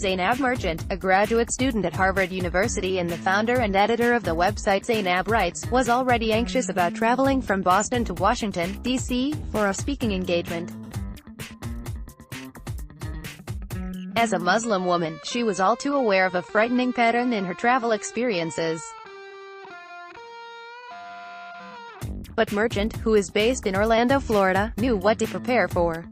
Zainab Merchant, a graduate student at Harvard University and the founder and editor of the website Zainab Writes, was already anxious about traveling from Boston to Washington, D.C., for a speaking engagement. As a Muslim woman, she was all too aware of a frightening pattern in her travel experiences. But Merchant, who is based in Orlando, Florida, knew what to prepare for.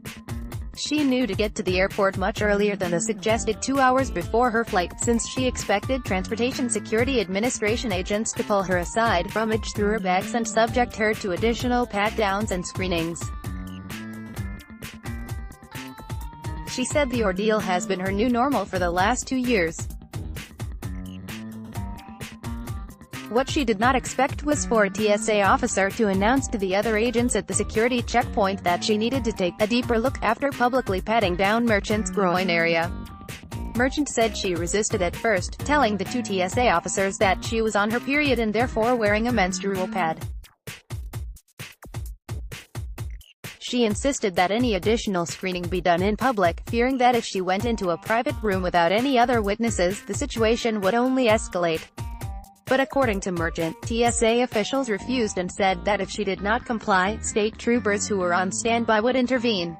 She knew to get to the airport much earlier than the suggested 2 hours before her flight, since she expected Transportation Security Administration agents to pull her aside, rummage through her bags and subject her to additional pat-downs and screenings. She said the ordeal has been her new normal for the last 2 years. What she did not expect was for a TSA officer to announce to the other agents at the security checkpoint that she needed to take a deeper look after publicly patting down Merchant's groin area. Merchant said she resisted at first, telling the 2 TSA officers that she was on her period and therefore wearing a menstrual pad. She insisted that any additional screening be done in public, fearing that if she went into a private room without any other witnesses, the situation would only escalate. But according to Merchant, TSA officials refused and said that if she did not comply, state troopers who were on standby would intervene.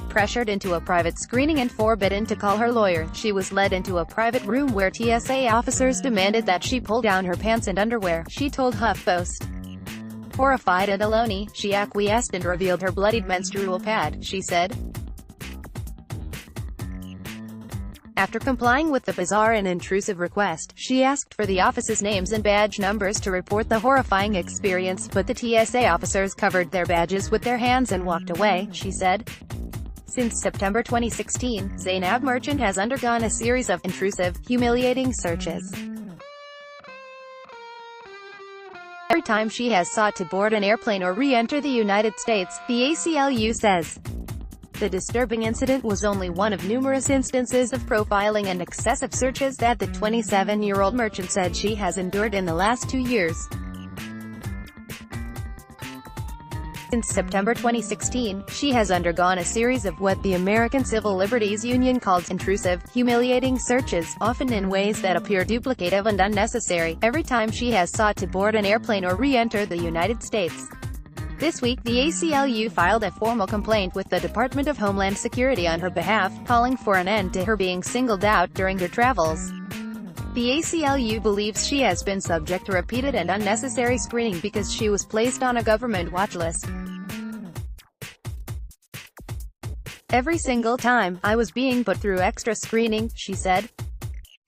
Pressured into a private screening and forbidden to call her lawyer, she was led into a private room where TSA officers demanded that she pull down her pants and underwear, she told HuffPost. Horrified and alone, she acquiesced and revealed her bloodied menstrual pad, she said. After complying with the bizarre and intrusive request, she asked for the office's names and badge numbers to report the horrifying experience, but the TSA officers covered their badges with their hands and walked away, she said. Since September 2016, Zainab Merchant has undergone a series of intrusive, humiliating searches. Every time she has sought to board an airplane or re-enter the United States, the ACLU says. The disturbing incident was only one of numerous instances of profiling and excessive searches that the 27-year-old Merchant said she has endured in the last 2 years. Since September 2016, she has undergone a series of what the American Civil Liberties Union calls intrusive, humiliating searches, often in ways that appear duplicative and unnecessary, every time she has sought to board an airplane or re-enter the United States. This week, the ACLU filed a formal complaint with the Department of Homeland Security on her behalf, calling for an end to her being singled out during her travels. The ACLU believes she has been subject to repeated and unnecessary screening because she was placed on a government watch list. Every single time, I was being put through extra screening, she said.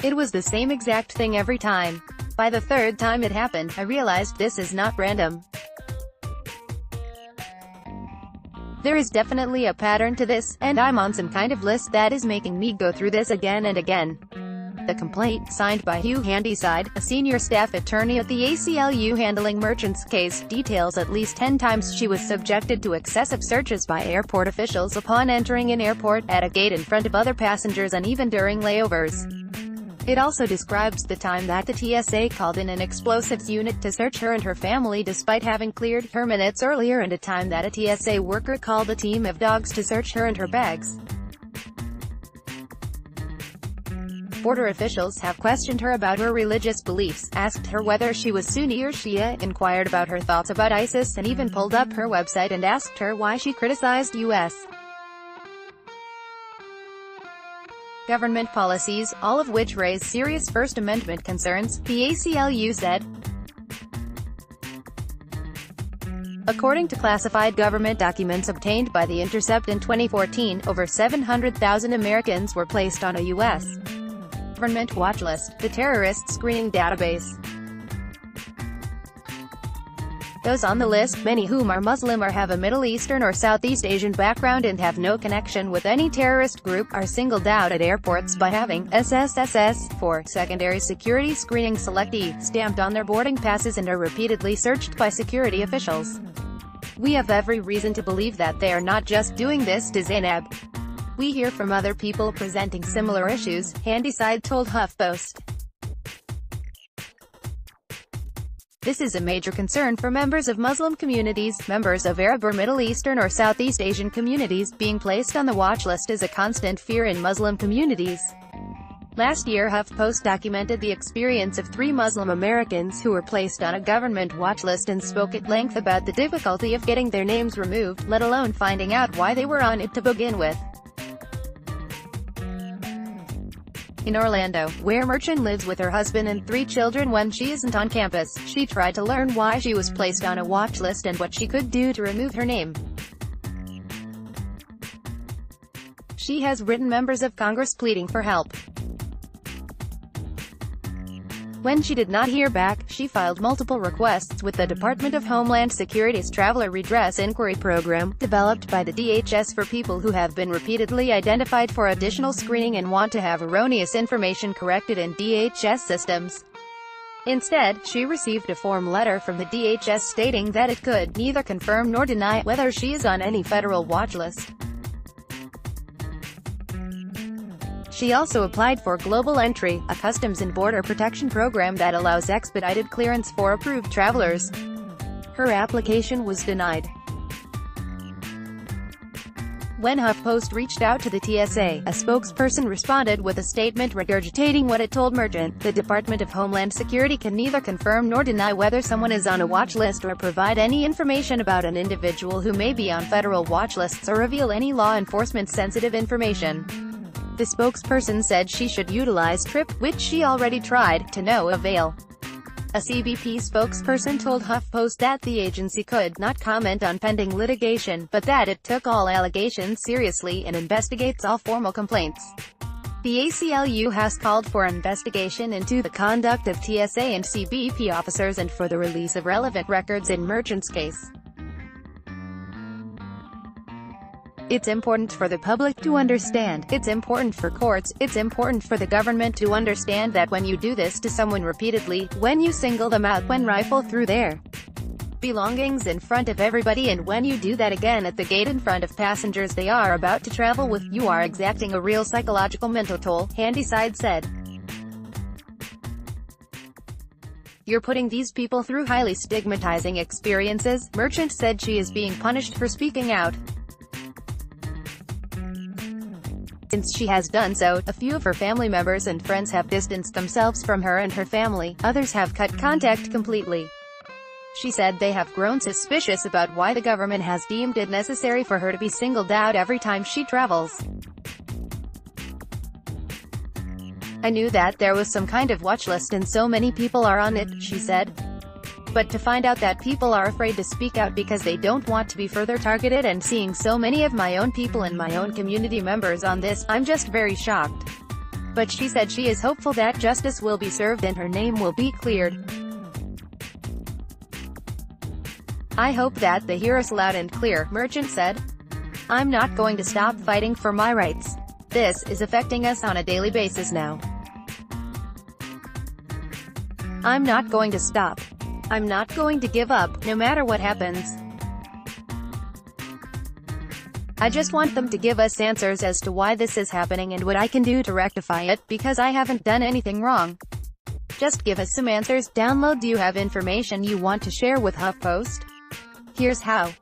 It was the same exact thing every time. By the third time it happened, I realized this is not random. There is definitely a pattern to this, and I'm on some kind of list that is making me go through this again and again. The complaint, signed by Hugh Handyside, a senior staff attorney at the ACLU handling Merchant's case, details at least 10 times she was subjected to excessive searches by airport officials upon entering an airport, at a gate in front of other passengers and even during layovers. It also describes the time that the TSA called in an explosives unit to search her and her family despite having cleared her minutes earlier, and a time that a TSA worker called a team of dogs to search her and her bags. Border officials have questioned her about her religious beliefs, asked her whether she was Sunni or Shia, inquired about her thoughts about ISIS, and even pulled up her website and asked her why she criticized U.S. government policies, all of which raise serious First Amendment concerns, the ACLU said. According to classified government documents obtained by The Intercept in 2014, over 700,000 Americans were placed on a U.S. government watch list, the terrorist screening database. Those on the list, many whom are Muslim or have a Middle Eastern or Southeast Asian background and have no connection with any terrorist group, are singled out at airports by having SSSS for secondary security screening selectee stamped on their boarding passes and are repeatedly searched by security officials. We have every reason to believe that they are not just doing this to Zainab. We hear from other people presenting similar issues, Handyside told HuffPost. This is a major concern for members of Muslim communities, members of Arab or Middle Eastern or Southeast Asian communities. Being placed on the watch list is a constant fear in Muslim communities. Last year, HuffPost documented the experience of 3 Muslim Americans who were placed on a government watch list and spoke at length about the difficulty of getting their names removed, let alone finding out why they were on it to begin with. In Orlando, where Merchant lives with her husband and 3 children when she isn't on campus, she tried to learn why she was placed on a watch list and what she could do to remove her name. She has written members of Congress pleading for help. When she did not hear back, she filed multiple requests with the Department of Homeland Security's Traveler Redress Inquiry Program, developed by the DHS for people who have been repeatedly identified for additional screening and want to have erroneous information corrected in DHS systems. Instead, she received a form letter from the DHS stating that it could neither confirm nor deny whether she is on any federal watch list. She also applied for Global Entry, a Customs and Border Protection program that allows expedited clearance for approved travelers. Her application was denied. When HuffPost reached out to the TSA, a spokesperson responded with a statement regurgitating what it told Merchant. The Department of Homeland Security can neither confirm nor deny whether someone is on a watch list or provide any information about an individual who may be on federal watch lists or reveal any law enforcement sensitive information. The spokesperson said she should utilize TRIP, which she already tried, to no avail. A CBP spokesperson told HuffPost that the agency could not comment on pending litigation, but that it took all allegations seriously and investigates all formal complaints. The ACLU has called for investigation into the conduct of TSA and CBP officers and for the release of relevant records in Merchant's case. It's important for the public to understand, it's important for courts, it's important for the government to understand that when you do this to someone repeatedly, when you single them out, when rifle through their belongings in front of everybody, and when you do that again at the gate in front of passengers they are about to travel with, you are exacting a real psychological mental toll, Handyside said. You're putting these people through highly stigmatizing experiences. Merchant said she is being punished for speaking out. Since she has done so, a few of her family members and friends have distanced themselves from her and her family, others have cut contact completely. She said they have grown suspicious about why the government has deemed it necessary for her to be singled out every time she travels. I knew that there was some kind of watch list and so many people are on it, she said. But to find out that people are afraid to speak out because they don't want to be further targeted, and seeing so many of my own people and my own community members on this, I'm just very shocked. But she said she is hopeful that justice will be served and her name will be cleared. I hope that they hear us loud and clear, Merchant said. I'm not going to stop fighting for my rights. This is affecting us on a daily basis now. I'm not going to stop. I'm not going to give up, no matter what happens. I just want them to give us answers as to why this is happening and what I can do to rectify it, because I haven't done anything wrong. Just give us some answers. Download. Do you have information you want to share with HuffPost? Here's how.